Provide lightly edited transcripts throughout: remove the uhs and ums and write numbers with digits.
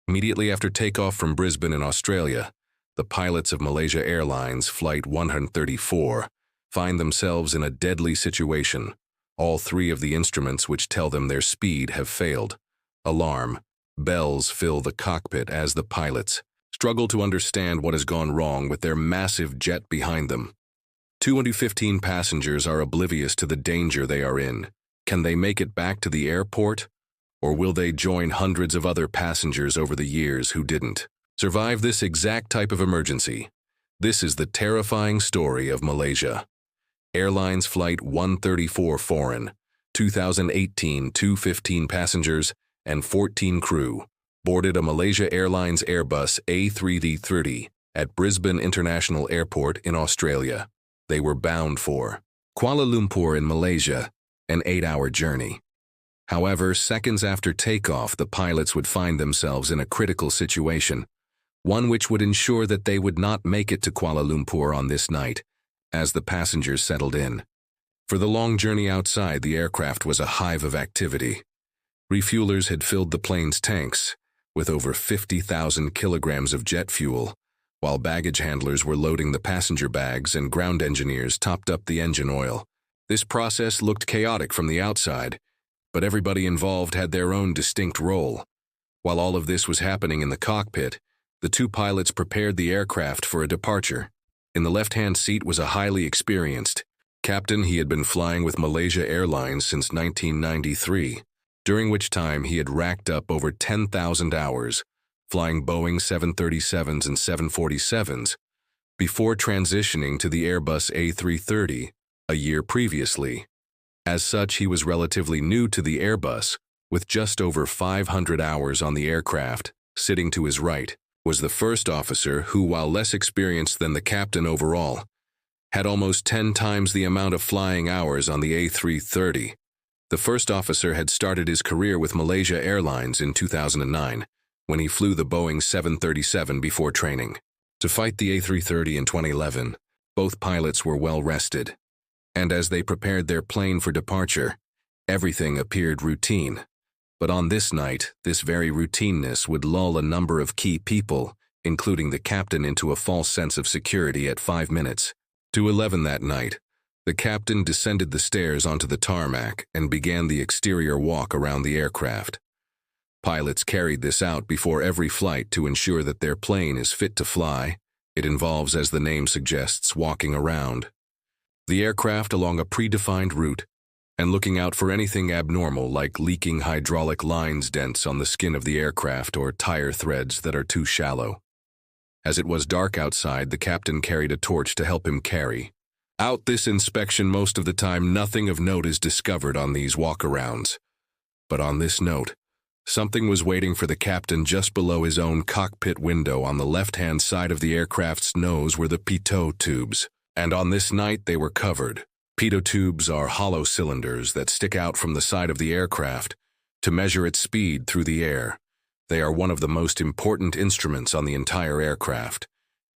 Immediately after takeoff from Brisbane in Australia, the pilots of Malaysia Airlines Flight 134 find themselves in a deadly situation. All three of the instruments which tell them their speed have failed. Alarm, bells fill the cockpit as the pilots struggle to understand what has gone wrong with their massive jet behind them. 215 passengers are oblivious to the danger they are in. Can they make it back to the airport? Or will they join hundreds of other passengers over the years who didn't survive this exact type of emergency? This is the terrifying story of Malaysia Airlines Flight 134 foreign, 2018, 215 passengers and 14 crew, boarded a Malaysia Airlines Airbus A330 at Brisbane International Airport in Australia. They were bound for Kuala Lumpur in Malaysia, an 8-hour journey. However, seconds after takeoff, the pilots would find themselves in a critical situation, one which would ensure that they would not make it to Kuala Lumpur on this night, as the passengers settled in. For the long journey outside, the aircraft was a hive of activity. Refuelers had filled the plane's tanks with over 50,000 kilograms of jet fuel, while baggage handlers were loading the passenger bags and ground engineers topped up the engine oil. This process looked chaotic from the outside, but everybody involved had their own distinct role. While all of this was happening in the cockpit, the two pilots prepared the aircraft for a departure. In the left-hand seat was a highly experienced captain. He had been flying with Malaysia Airlines since 1993, during which time he had racked up over 10,000 hours, flying Boeing 737s and 747s, before transitioning to the Airbus A330 a year previously. As such, he was relatively new to the Airbus, with just over 500 hours on the aircraft. Sitting to his right was the first officer who, while less experienced than the captain overall, had almost 10 times the amount of flying hours on the A330. The first officer had started his career with Malaysia Airlines in 2009, when he flew the Boeing 737 before training to fight the A330 in 2011. Both pilots were well rested, and as they prepared their plane for departure, everything appeared routine. But on this night, this very routineness would lull a number of key people, including the captain, into a false sense of security at 5 minutes to 11 that night. The captain descended the stairs onto the tarmac and began the exterior walk around the aircraft. Pilots carried this out before every flight to ensure that their plane is fit to fly. It involves, as the name suggests, walking around the aircraft along a predefined route and looking out for anything abnormal like leaking hydraulic lines, dents on the skin of the aircraft, or tire threads that are too shallow. As it was dark outside, the captain carried a torch to help him carry out this inspection. Most of the time, nothing of note is discovered on these walkarounds. But on this note, something was waiting for the captain just below his own cockpit window. On the left-hand side of the aircraft's nose were the Pitot tubes, and on this night they were covered. Pitot tubes are hollow cylinders that stick out from the side of the aircraft to measure its speed through the air. They are one of the most important instruments on the entire aircraft,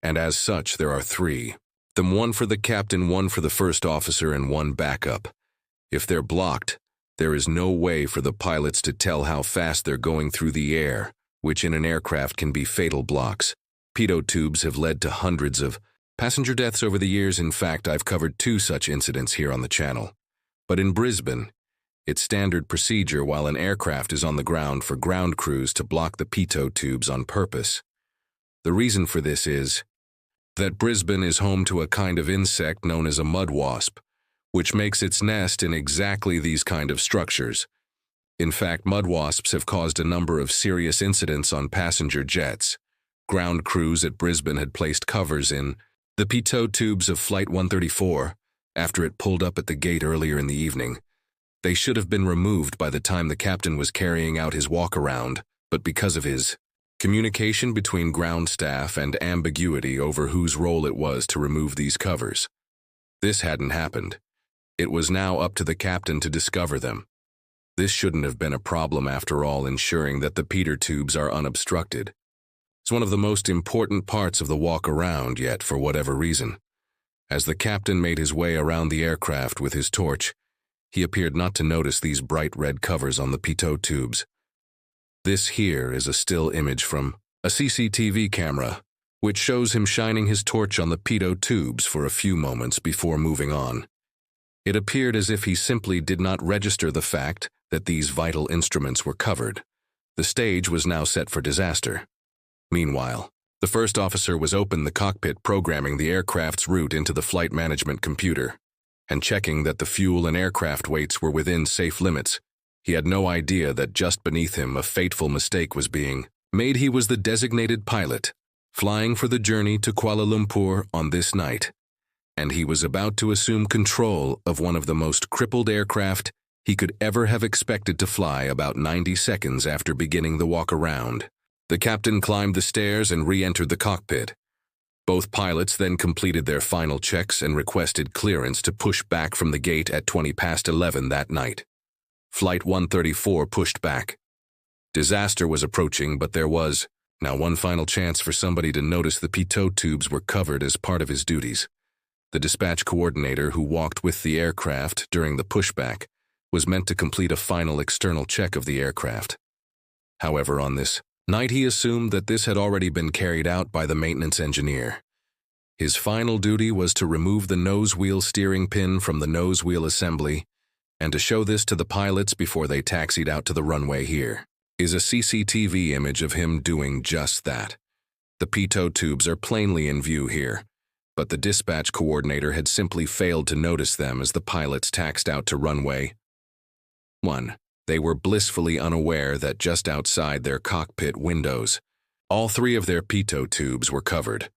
and as such there are 3. One for the captain, 1 for the first officer, and 1 backup. If they're blocked, there is no way for the pilots to tell how fast they're going through the air, which in an aircraft can be fatal blocks. Pitot tubes have led to hundreds of passenger deaths over the years. In fact, I've covered 2 such incidents here on the channel. But in Brisbane, it's standard procedure while an aircraft is on the ground for ground crews to block the Pitot tubes on purpose. The reason for this is that Brisbane is home to a kind of insect known as a mud wasp, which makes its nest in exactly these kind of structures. In fact, mud wasps have caused a number of serious incidents on passenger jets. Ground crews at Brisbane had placed covers in the Pitot tubes of Flight 134 after it pulled up at the gate earlier in the evening. They should have been removed by the time the captain was carrying out his walk-around, but because of his communication between ground staff and ambiguity over whose role it was to remove these covers, this hadn't happened. It was now up to the captain to discover them. This shouldn't have been a problem after all, ensuring that the Pitot tubes are unobstructed. It's one of the most important parts of the walk-around, yet for whatever reason, as the captain made his way around the aircraft with his torch, he appeared not to notice these bright red covers on the Pitot tubes. This here is a still image from a CCTV camera, which shows him shining his torch on the pitot tubes for a few moments before moving on. It appeared as if he simply did not register the fact that these vital instruments were covered. The stage was now set for disaster. Meanwhile, the first officer was open the cockpit programming the aircraft's route into the flight management computer and checking that the fuel and aircraft weights were within safe limits. He had no idea that just beneath him a fateful mistake was being made. He was the designated pilot, flying for the journey to Kuala Lumpur on this night, and he was about to assume control of one of the most crippled aircraft he could ever have expected to fly about 90 seconds after beginning the walk around. The captain climbed the stairs and re-entered the cockpit. Both pilots then completed their final checks and requested clearance to push back from the gate at 11:20 that night. Flight 134 pushed back. Disaster was approaching, but there was now one final chance for somebody to notice the pitot tubes were covered as part of his duties. The dispatch coordinator who walked with the aircraft during the pushback was meant to complete a final external check of the aircraft. However, on this night he assumed that this had already been carried out by the maintenance engineer. His final duty was to remove the nose wheel steering pin from the nose wheel assembly and to show this to the pilots before they taxied out to the runway. Here is a CCTV image of him doing just that. The pitot tubes are plainly in view here, but the dispatch coordinator had simply failed to notice them as the pilots taxied out to runway 1. They were blissfully unaware that just outside their cockpit windows, all three of their pitot tubes were covered.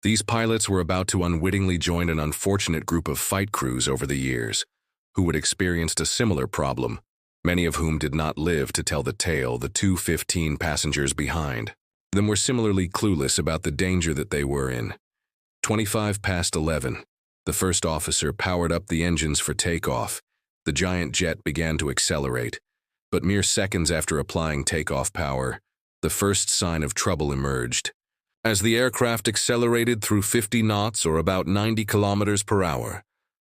These pilots were about to unwittingly join an unfortunate group of fight crews over the years, who had experienced a similar problem, many of whom did not live to tell the tale. The 215 passengers behind them were similarly clueless about the danger that they were in. 11:25, the first officer powered up the engines for takeoff. The giant jet began to accelerate, but mere seconds after applying takeoff power, the first sign of trouble emerged. As the aircraft accelerated through 50 knots or about 90 kilometers per hour,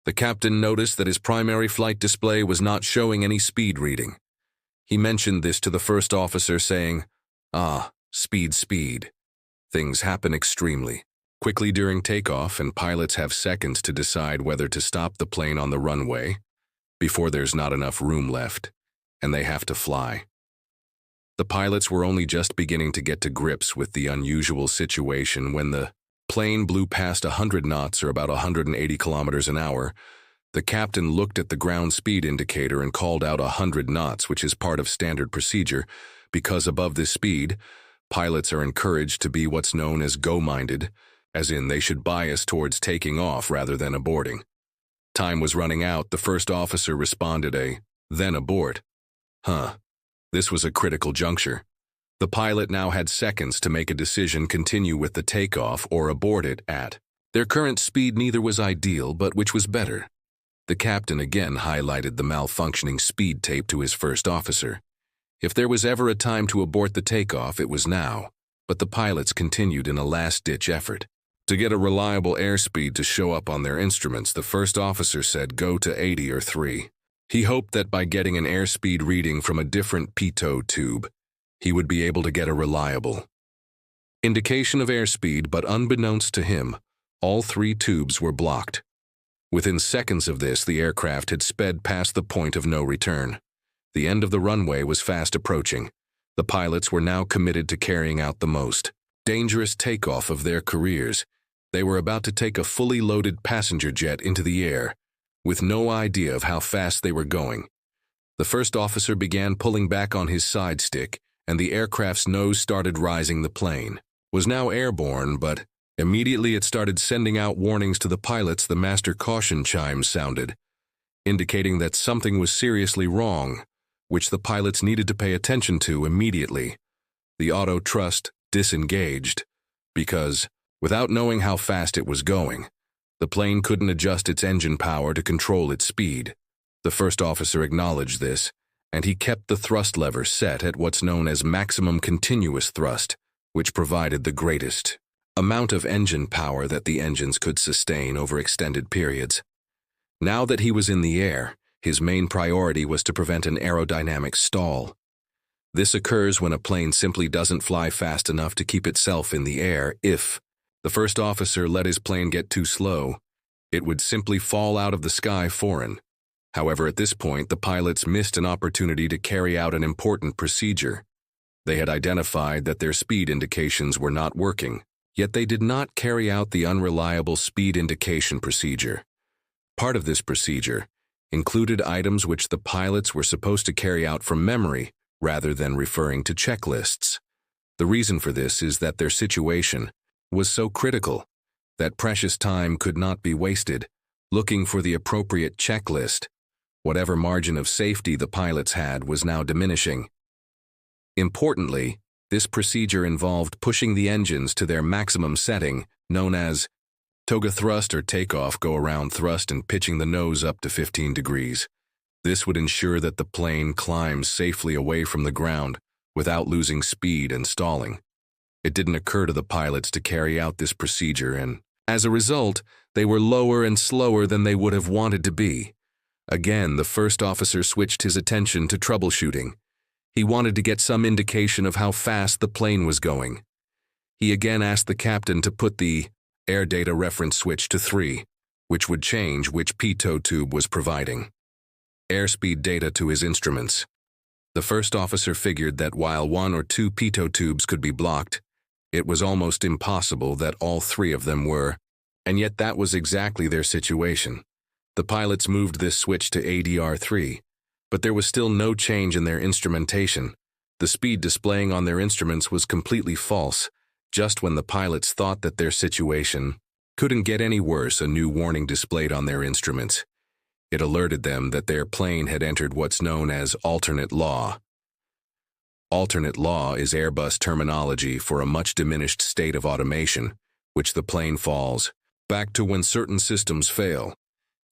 the captain noticed that his primary flight display was not showing any speed reading. He mentioned this to the first officer, saying, speed. Things happen extremely quickly during takeoff, and pilots have seconds to decide whether to stop the plane on the runway before there's not enough room left, and they have to fly. The pilots were only just beginning to get to grips with the unusual situation when the plane blew past 100 knots or about 180 kilometers an hour. The captain looked at the ground speed indicator and called out 100 knots, which is part of standard procedure, because above this speed, pilots are encouraged to be what's known as go-minded, as in they should bias towards taking off rather than aborting. Time was running out. The first officer responded then abort. This was a critical juncture. The pilot now had seconds to make a decision: continue with the takeoff or abort it at their current speed. Neither was ideal, but which was better? The captain again highlighted the malfunctioning speed tape to his first officer. If there was ever a time to abort the takeoff, it was now, but the pilots continued in a last-ditch effort to get a reliable airspeed to show up on their instruments. The first officer said go to 80 or 3. He hoped that by getting an airspeed reading from a different pitot tube, he would be able to get a reliable indication of airspeed, but unbeknownst to him, all three tubes were blocked. Within seconds of this, the aircraft had sped past the point of no return. The end of the runway was fast approaching. The pilots were now committed to carrying out the most dangerous takeoff of their careers. They were about to take a fully loaded passenger jet into the air, with no idea of how fast they were going. The first officer began pulling back on his side stick, and the aircraft's nose started rising. The plane was now airborne, but immediately it started sending out warnings to the pilots. The master caution chimes sounded, indicating that something was seriously wrong, which the pilots needed to pay attention to immediately. The auto thrust disengaged because, without knowing how fast it was going, the plane couldn't adjust its engine power to control its speed. The first officer acknowledged this, and he kept the thrust lever set at what's known as maximum continuous thrust, which provided the greatest amount of engine power that the engines could sustain over extended periods. Now that he was in the air, his main priority was to prevent an aerodynamic stall. This occurs when a plane simply doesn't fly fast enough to keep itself in the air. If the first officer let his plane get too slow, it would simply fall out of the sky foreign. However, at this point, the pilots missed an opportunity to carry out an important procedure. They had identified that their speed indications were not working, yet they did not carry out the unreliable speed indication procedure. Part of this procedure included items which the pilots were supposed to carry out from memory rather than referring to checklists. The reason for this is that their situation was so critical that precious time could not be wasted looking for the appropriate checklist. Whatever margin of safety the pilots had was now diminishing. Importantly, this procedure involved pushing the engines to their maximum setting, known as toga thrust or takeoff go-around thrust, and pitching the nose up to 15 degrees. This would ensure that the plane climbs safely away from the ground without losing speed and stalling. It didn't occur to the pilots to carry out this procedure, and as a result, they were lower and slower than they would have wanted to be. Again, the first officer switched his attention to troubleshooting. He wanted to get some indication of how fast the plane was going. He again asked the captain to put the air data reference switch to 3, which would change which pitot tube was providing airspeed data to his instruments. The first officer figured that while 1 or 2 pitot tubes could be blocked, it was almost impossible that all 3 of them were, and yet that was exactly their situation. The pilots moved this switch to ADR3, but there was still no change in their instrumentation. The speed displaying on their instruments was completely false. Just when the pilots thought that their situation couldn't get any worse, a new warning displayed on their instruments. It alerted them that their plane had entered what's known as alternate law. Alternate law is Airbus terminology for a much diminished state of automation, which the plane falls back to when certain systems fail.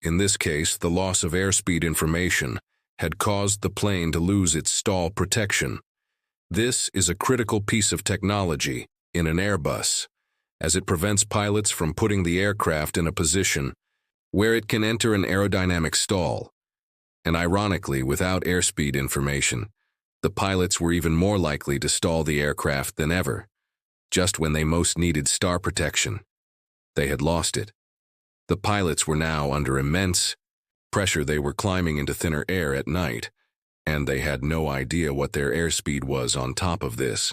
In this case, the loss of airspeed information had caused the plane to lose its stall protection. This is a critical piece of technology in an Airbus, as it prevents pilots from putting the aircraft in a position where it can enter an aerodynamic stall. And ironically, without airspeed information, the pilots were even more likely to stall the aircraft than ever. Just when they most needed star protection, they had lost it. The pilots were now under immense pressure. They were climbing into thinner air at night, and they had no idea what their airspeed was on top of this.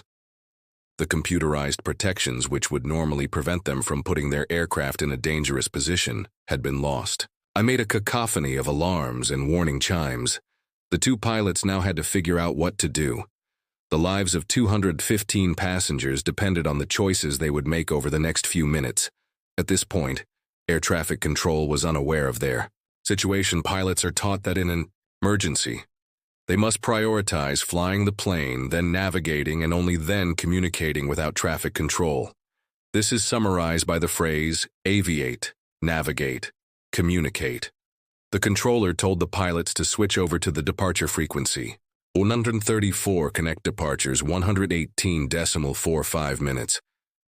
The computerized protections which would normally prevent them from putting their aircraft in a dangerous position had been lost. I made a cacophony of alarms and warning chimes. The 2 pilots now had to figure out what to do. The lives of 215 passengers depended on the choices they would make over the next few minutes. At this point, air traffic control was unaware of their situation. Pilots are taught that in an emergency, they must prioritize flying the plane, then navigating, and only then communicating without traffic control. This is summarized by the phrase aviate, navigate, communicate. The controller told the pilots to switch over to the departure frequency. 134 connect departures, 118.45 minutes.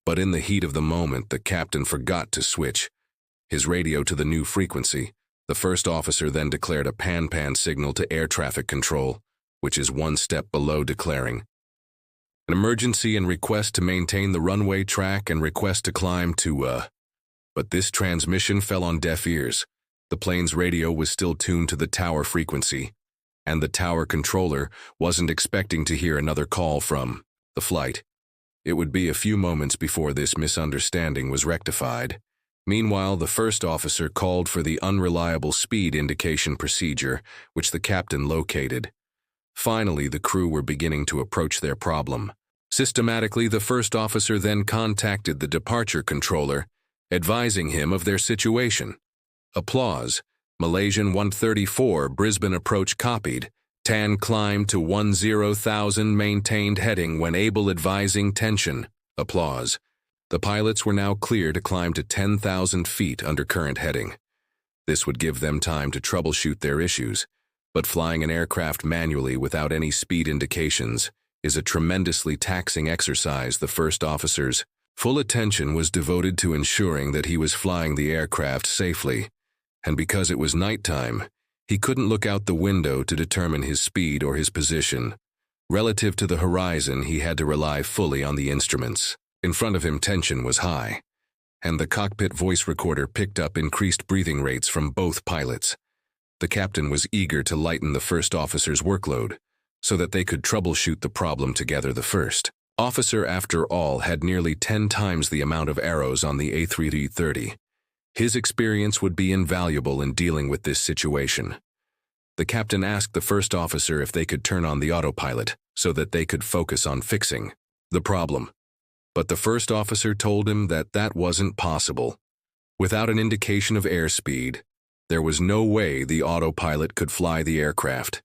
But in the heat of the moment, the captain forgot to switch his radio to the new frequency. The first officer then declared a pan-pan signal to air traffic control, which is one step below declaring an emergency and request to maintain the runway track and request to climb to But this transmission fell on deaf ears. The plane's radio was still tuned to the tower frequency, and the tower controller wasn't expecting to hear another call from the flight. It would be a few moments before this misunderstanding was rectified. Meanwhile, the first officer called for the unreliable speed indication procedure, which the captain located. Finally, the crew were beginning to approach their problem. Systematically, the first officer then contacted the departure controller, advising him of their situation. Applause. Malaysian 134, Brisbane approach copied. Tan climb to 10,000 maintained heading when able, advising tension. Applause. The pilots were now clear to climb to 10,000 feet under current heading. This would give them time to troubleshoot their issues, but flying an aircraft manually without any speed indications is a tremendously taxing exercise. The first officer's full attention was devoted to ensuring that he was flying the aircraft safely, and because it was nighttime, he couldn't look out the window to determine his speed or his position. Relative to the horizon, he had to rely fully on the instruments. In front of him, tension was high, and the cockpit voice recorder picked up increased breathing rates from both pilots. The captain was eager to lighten the first officer's workload so that they could troubleshoot the problem together. The first officer, after all, had nearly 10 times the amount of arrows on the A330. His experience would be invaluable in dealing with this situation. The captain asked the first officer if they could turn on the autopilot so that they could focus on fixing the problem. But the first officer told him that that wasn't possible. Without an indication of airspeed, there was no way the autopilot could fly the aircraft.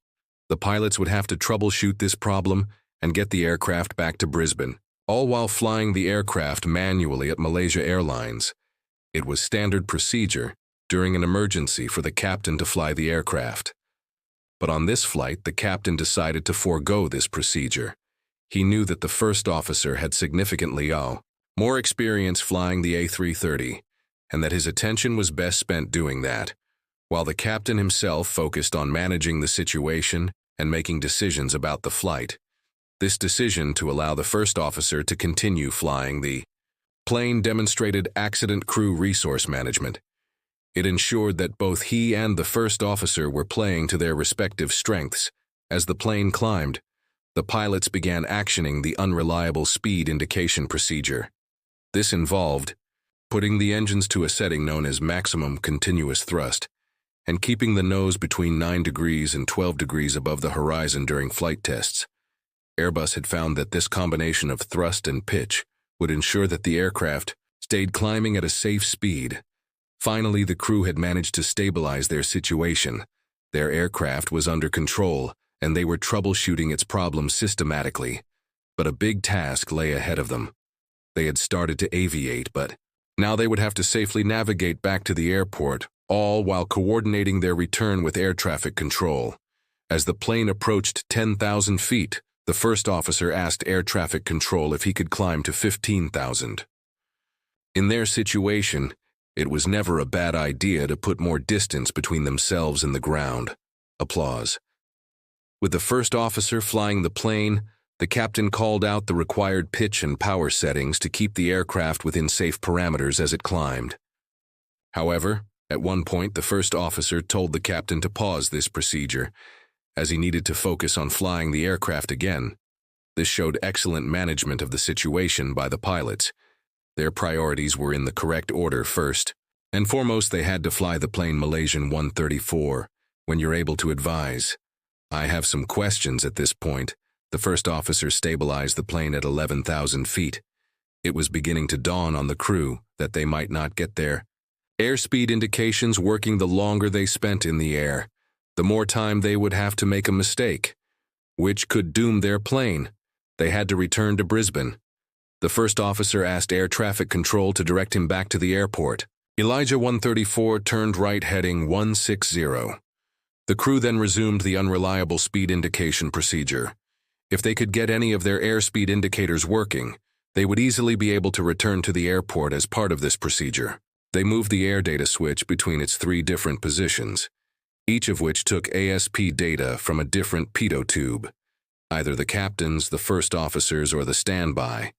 The pilots would have to troubleshoot this problem and get the aircraft back to Brisbane, all while flying the aircraft manually at Malaysia Airlines. It was standard procedure during an emergency for the captain to fly the aircraft. But on this flight, the captain decided to forego this procedure. He knew that the first officer had significantly more experience flying the A330, and that his attention was best spent doing that, while the captain himself focused on managing the situation and making decisions about the flight. This decision to allow the first officer to continue flying the plane demonstrated accident crew resource management. It ensured that both he and the first officer were playing to their respective strengths. As the plane climbed, the pilots began actioning the unreliable speed indication procedure. This involved putting the engines to a setting known as maximum continuous thrust and keeping the nose between 9 degrees and 12 degrees above the horizon during flight tests. Airbus had found that this combination of thrust and pitch would ensure that the aircraft stayed climbing at a safe speed. Finally, the crew had managed to stabilize their situation. Their aircraft was under control, and they were troubleshooting its problems systematically. But a big task lay ahead of them. They had started to aviate, but now they would have to safely navigate back to the airport, all while coordinating their return with air traffic control. As the plane approached 10,000 feet, the first officer asked air traffic control if he could climb to 15,000. In their situation, it was never a bad idea to put more distance between themselves and the ground. Applause. With the first officer flying the plane, the captain called out the required pitch and power settings to keep the aircraft within safe parameters as it climbed. However, at one point, the first officer told the captain to pause this procedure, as he needed to focus on flying the aircraft again. This showed excellent management of the situation by the pilots. Their priorities were in the correct order. First and foremost, they had to fly the plane Malaysian 134. When you're able to advise. I have some questions at this point. The first officer stabilized the plane at 11,000 feet. It was beginning to dawn on the crew that they might not get their airspeed indications working the longer they spent in the air. The more time they would have to make a mistake, which could doom their plane. They had to return to Brisbane. The first officer asked air traffic control to direct him back to the airport. Elijah 134 turned right heading 160. The crew then resumed the unreliable speed indication procedure. If they could get any of their airspeed indicators working, they would easily be able to return to the airport as part of this procedure. They moved the air data switch between its 3 different positions, each of which took ASP data from a different pitot tube, either the captain's, the first officer's, or the standby.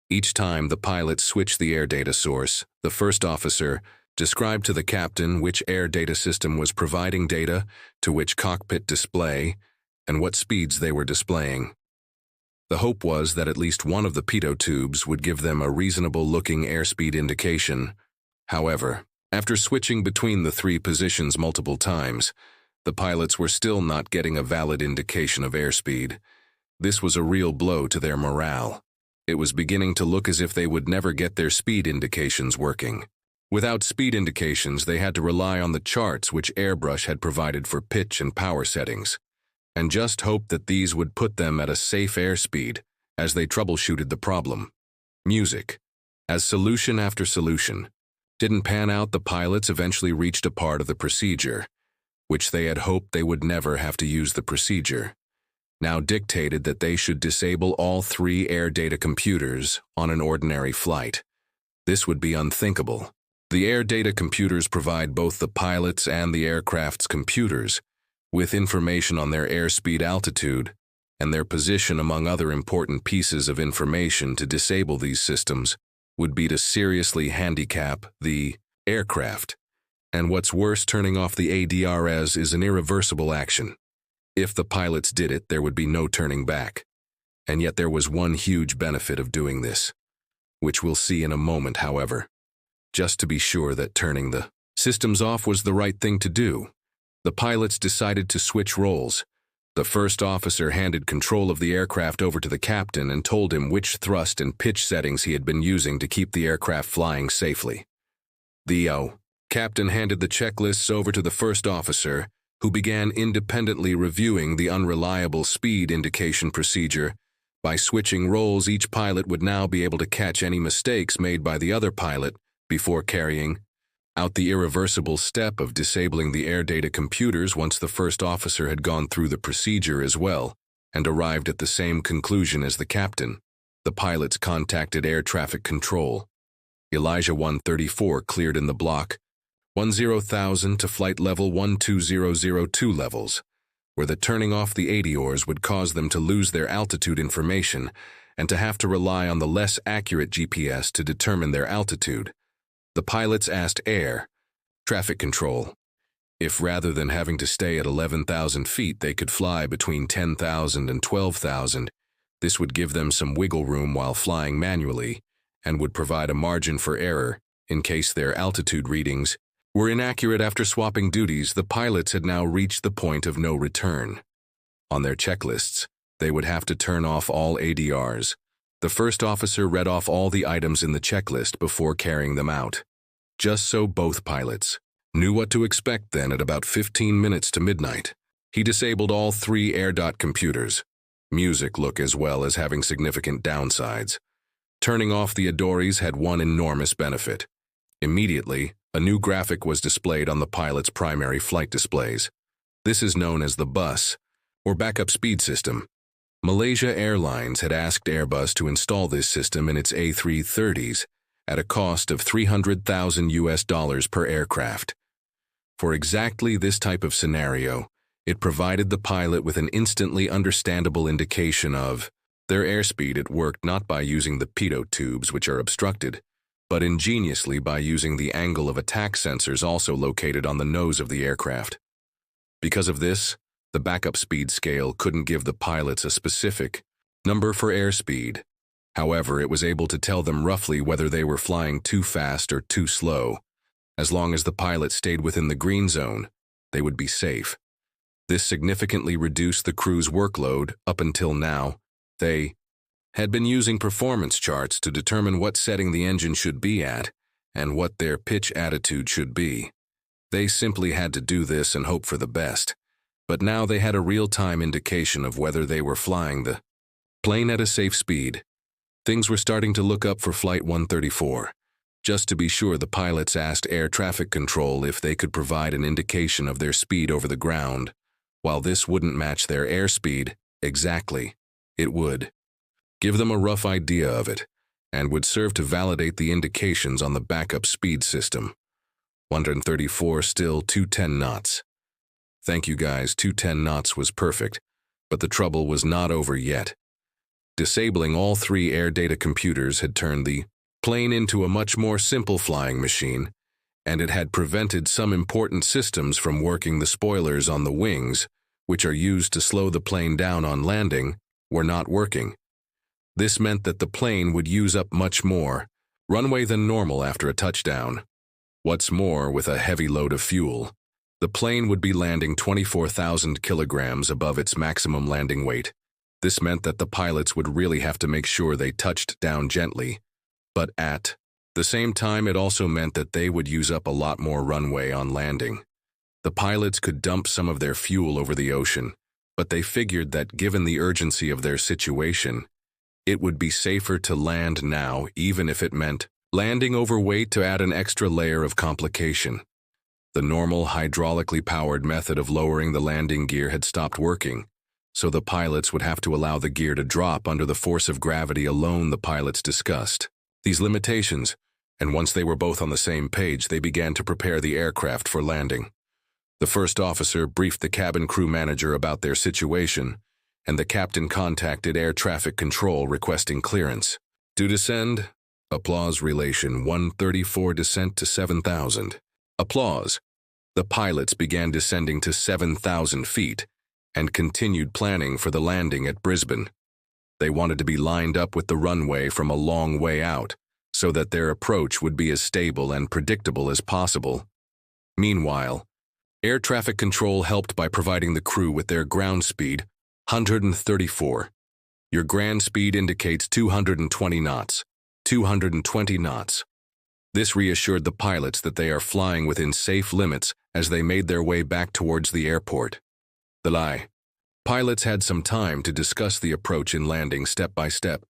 Each time the pilot switched the air data source, the first officer described to the captain which air data system was providing data to which cockpit display and what speeds they were displaying. The hope was that at least one of the pitot tubes would give them a reasonable-looking airspeed indication. However, after switching between the 3 positions multiple times, the pilots were still not getting a valid indication of airspeed. This was a real blow to their morale. It was beginning to look as if they would never get their speed indications working. Without speed indications, they had to rely on the charts which Airbrush had provided for pitch and power settings, and just hope that these would put them at a safe airspeed as they troubleshooted the problem. Music. As solution after solution didn't pan out, the pilots eventually reached a part of the procedure, which they had hoped they would never have to use the procedure, now dictated that they should disable all 3 air data computers on an ordinary flight. This would be unthinkable. The air data computers provide both the pilots and the aircraft's computers with information on their airspeed, altitude, and their position among other important pieces of information to disable these systems would be to seriously handicap the aircraft. And what's worse, turning off the ADRS is an irreversible action. If the pilots did it, there would be no turning back. And yet there was one huge benefit of doing this, which we'll see in a moment, however. Just to be sure that turning the systems off was the right thing to do, the pilots decided to switch roles. The first officer handed control of the aircraft over to the captain and told him which thrust and pitch settings he had been using to keep the aircraft flying safely. The captain handed the checklists over to the first officer, who began independently reviewing the unreliable speed indication procedure. By switching roles, each pilot would now be able to catch any mistakes made by the other pilot before carrying out the irreversible step of disabling the air data computers. Once the first officer had gone through the procedure as well and arrived at the same conclusion as the captain, the pilots contacted air traffic control. Elijah 134 cleared in the block 10,000 to flight level 12002 levels, where the turning off the ADRs would cause them to lose their altitude information and to have to rely on the less accurate GPS to determine their altitude. The pilots asked air traffic control if, rather than having to stay at 11,000 feet, they could fly between 10,000 and 12,000. This would give them some wiggle room while flying manually and would provide a margin for error in case their altitude readings were inaccurate. After swapping duties, the pilots had now reached the point of no return. On their checklists, they would have to turn off all ADRs. The first officer read off all the items in the checklist before carrying them out. Just so both pilots knew what to expect, then at about 15 minutes to midnight, he disabled all 3 AirDot computers. Music look as well as having significant downsides. Turning off the ADRs had one enormous benefit. Immediately, a new graphic was displayed on the pilot's primary flight displays. This is known as the bus, or backup speed system. Malaysia Airlines had asked Airbus to install this system in its A330s at a cost of $300,000 per aircraft. For exactly this type of scenario, it provided the pilot with an instantly understandable indication of their airspeed. It worked not by using the Pitot tubes, which are obstructed, but ingeniously by using the angle of attack sensors also located on the nose of the aircraft. Because of this, the backup speed scale couldn't give the pilots a specific number for airspeed. However, it was able to tell them roughly whether they were flying too fast or too slow. As long as the pilot stayed within the green zone, they would be safe. This significantly reduced the crew's workload. Up until now, they had been using performance charts to determine what setting the engine should be at and what their pitch attitude should be. They simply had to do this and hope for the best. But now they had a real-time indication of whether they were flying the plane at a safe speed. Things were starting to look up for Flight 134. Just to be sure, the pilots asked air traffic control if they could provide an indication of their speed over the ground. While this wouldn't match their airspeed exactly, it would give them a rough idea of it and would serve to validate the indications on the backup speed system. 134, still 210 knots. Thank you guys, 210 knots was perfect, but the trouble was not over yet. Disabling all 3 air data computers had turned the plane into a much more simple flying machine, and it had prevented some important systems from working. The spoilers on the wings, which are used to slow the plane down on landing, were not working. This meant that the plane would use up much more runway than normal after a touchdown. What's more, with a heavy load of fuel, the plane would be landing 24,000 kilograms above its maximum landing weight. This meant that the pilots would really have to make sure they touched down gently. But at the same time, it also meant that they would use up a lot more runway on landing. The pilots could dump some of their fuel over the ocean, but they figured that given the urgency of their situation, it would be safer to land now, even if it meant landing overweight to add an extra layer of complication. The normal hydraulically powered method of lowering the landing gear had stopped working, so the pilots would have to allow the gear to drop under the force of gravity alone. The pilots discussed these limitations, and once they were both on the same page, they began to prepare the aircraft for landing. The first officer briefed the cabin crew manager about their situation, and the captain contacted air traffic control requesting clearance. To descend, applause relation 134 descent to 7,000. Applause. The pilots began descending to 7,000 feet and continued planning for the landing at Brisbane. They wanted to be lined up with the runway from a long way out, so that their approach would be as stable and predictable as possible. Meanwhile, air traffic control helped by providing the crew with their ground speed, 134. Your ground speed indicates 220 knots. 220 knots. This reassured the pilots that they are flying within safe limits as they made their way back towards the airport. The lie. Pilots had some time to discuss the approach and landing step by step.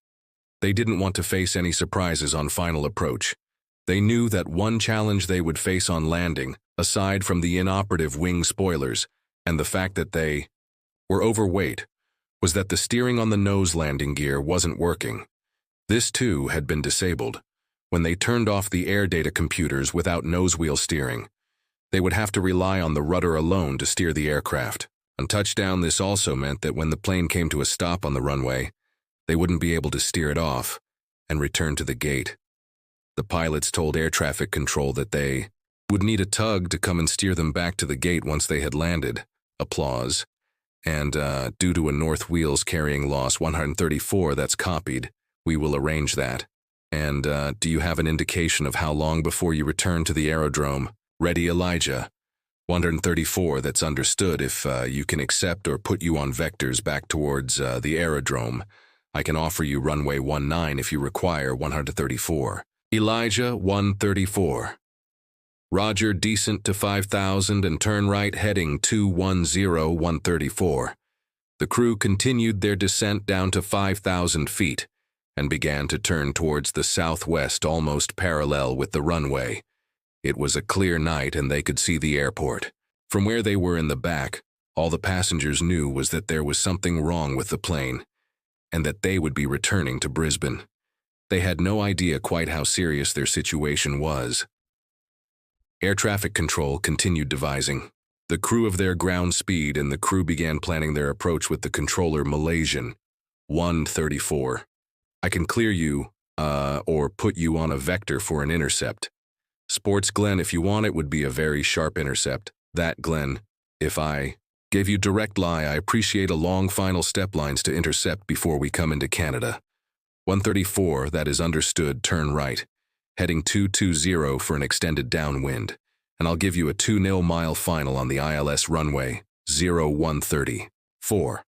They didn't want to face any surprises on final approach. They knew that one challenge they would face on landing, aside from the inoperative wing spoilers and the fact that they were overweight, was that the steering on the nose landing gear wasn't working. This too had been disabled. When they turned off the air data computers without nose wheel steering, they would have to rely on the rudder alone to steer the aircraft. On touchdown, this also meant that when the plane came to a stop on the runway, they wouldn't be able to steer it off and return to the gate. The pilots told air traffic control that they would need a tug to come and steer them back to the gate once they had landed. Applause. And due to a north wheels carrying loss 134 that's copied, we will arrange that. And do you have an indication of how long before you return to the aerodrome? Ready, Elijah. 134, that's understood. If you can accept or put you on vectors back towards the aerodrome, I can offer you runway 19 if you require 134. Elijah, 134. Roger, descent to 5,000 and turn right heading 210 134. The crew continued their descent down to 5,000 feet and began to turn towards the southwest almost parallel with the runway. It was a clear night and they could see the airport. From where they were in the back, all the passengers knew was that there was something wrong with the plane and that they would be returning to Brisbane. They had no idea quite how serious their situation was. Air traffic control continued devising. The crew of their ground speed and the crew began planning their approach with the controller Malaysian 134. I can clear you, or put you on a vector for an intercept. Sports Glenn, if you want it, would be a very sharp intercept. That, Glenn, if I gave you direct lie, I appreciate a long final step lines to intercept before we come into Canada. 134, that is understood, turn right. Heading 220 for an extended downwind, and I'll give you a 2-0 mile final on the ILS runway 0134.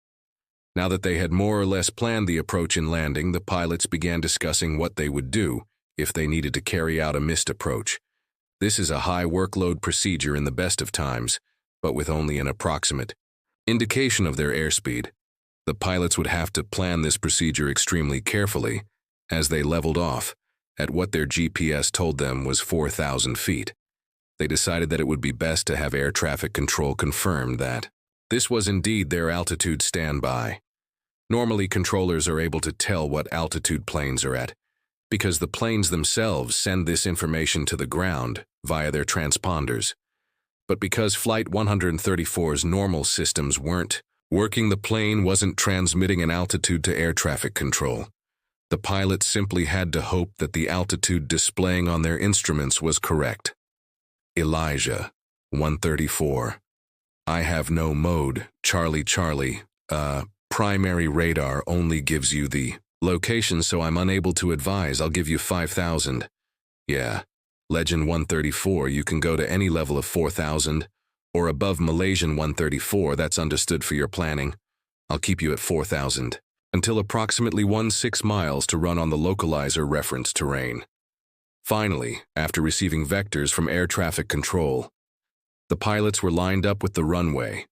Now that they had more or less planned the approach and landing, the pilots began discussing what they would do if they needed to carry out a missed approach. This is a high workload procedure in the best of times, but with only an approximate indication of their airspeed. The pilots would have to plan this procedure extremely carefully as they leveled off at what their GPS told them was 4,000 feet. They decided that it would be best to have air traffic control confirm that this was indeed their altitude standby. Normally, controllers are able to tell what altitude planes are at, because the planes themselves send this information to the ground via their transponders. But because Flight 134's normal systems weren't working, the plane wasn't transmitting an altitude to air traffic control. The pilots simply had to hope that the altitude displaying on their instruments was correct. Elijah, 134. I have no mode, Charlie. Primary radar only gives you the location, so I'm unable to advise. I'll give you 5,000. Yeah. Legend 134, you can go to any level of 4,000 or above. Malaysian 134, that's understood for your planning. I'll keep you at 4,000 until approximately 16 miles to run on the localizer reference terrain. Finally, after receiving vectors from air traffic control, the pilots were lined up with the runway.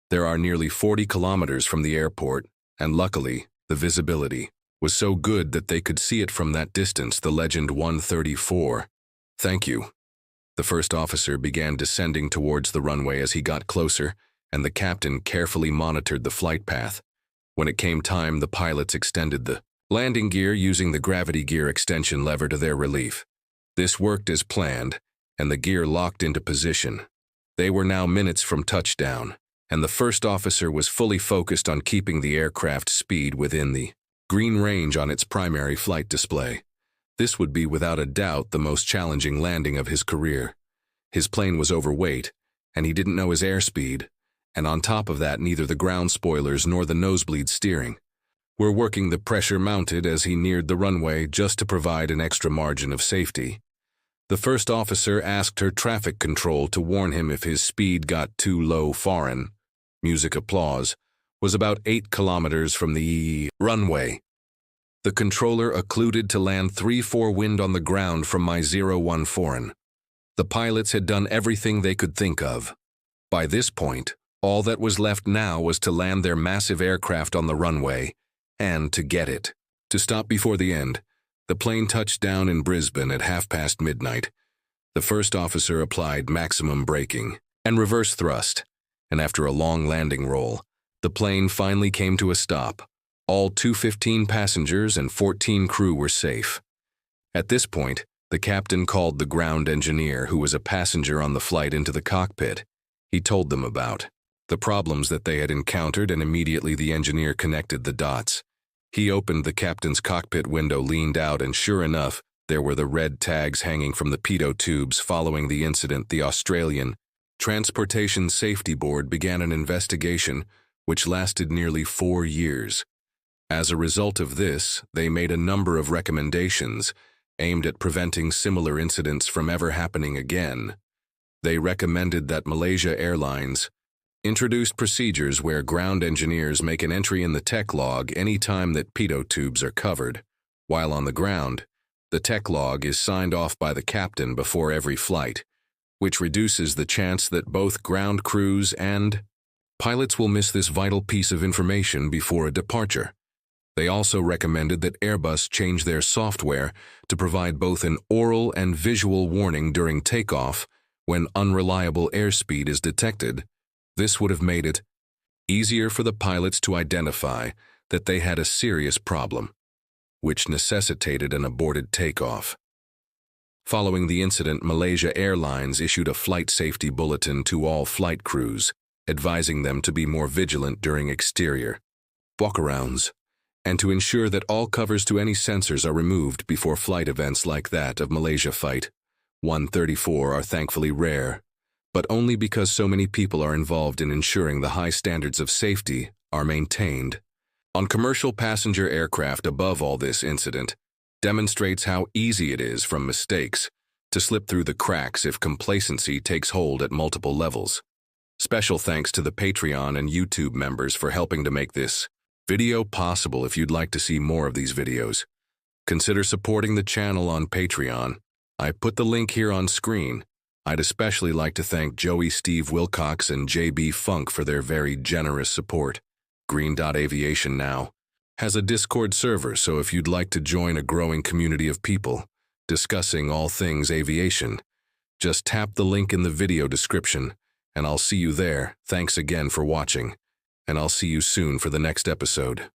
There are nearly 40 kilometers from the airport, and luckily, the visibility was so good that they could see it from that distance. The Legend 134. Thank you. The first officer began descending towards the runway as he got closer, and the captain carefully monitored the flight path. When it came time, the pilots extended the landing gear using the gravity gear extension lever to their relief. This worked as planned, and the gear locked into position. They were now minutes from touchdown. and the first officer was fully focused on keeping the aircraft's speed within the green range on its primary flight display. This would be without a doubt the most challenging landing of his career. His plane was overweight, and he didn't know his airspeed, and on top of that neither the ground spoilers nor the nosebleed steering were working. The pressure mounted as he neared the runway just to provide an extra margin of safety. The first officer asked her traffic control to warn him if his speed got too low. Foreign music applause was about 8 kilometers from the runway. The controller occluded to land 3-4 wind on the ground from my 01 foreign. The pilots had done everything they could think of. By this point, all that was left now was to land their massive aircraft on the runway, and to get it to stop before the end. The plane touched down in Brisbane at midnight. The first officer applied maximum braking and reverse thrust, and after a long landing roll, the plane finally came to a stop. All 215 passengers and 14 crew were safe. At this point, the captain called the ground engineer, who was a passenger on the flight, into the cockpit. He told them about the problems that they had encountered, and immediately the engineer connected the dots. He opened the captain's cockpit window, leaned out, and sure enough, there were the red tags hanging from the pitot tubes. Following the incident, the Australian Transportation Safety Board began an investigation which lasted nearly 4 years. As a result of this, they made a number of recommendations aimed at preventing similar incidents from ever happening again. They recommended that Malaysia Airlines introduced procedures where ground engineers make an entry in the tech log any time that pitot tubes are covered. While on the ground, the tech log is signed off by the captain before every flight, which reduces the chance that both ground crews and pilots will miss this vital piece of information before a departure. They also recommended that Airbus change their software to provide both an oral and visual warning during takeoff when unreliable airspeed is detected. This would have made it easier for the pilots to identify that they had a serious problem, which necessitated an aborted takeoff. Following the incident, Malaysia Airlines issued a flight safety bulletin to all flight crews, advising them to be more vigilant during exterior walkarounds, and to ensure that all covers to any sensors are removed before flight. Events like that of Malaysia Flight 134 are thankfully rare, but only because so many people are involved in ensuring the high standards of safety are maintained. On commercial passenger aircraft, above all, this incident demonstrates how easy it is from mistakes to slip through the cracks if complacency takes hold at multiple levels. Special thanks to the Patreon and YouTube members for helping to make this video possible. If you'd like to see more of these videos, consider supporting the channel on Patreon. I put the link here on screen. I'd especially like to thank Joey, Steve Wilcox, and JB Funk for their very generous support. Aviation now has a Discord server, so if you'd like to join a growing community of people discussing all things aviation, just tap the link in the video description, and I'll see you there. Thanks again for watching, and I'll see you soon for the next episode.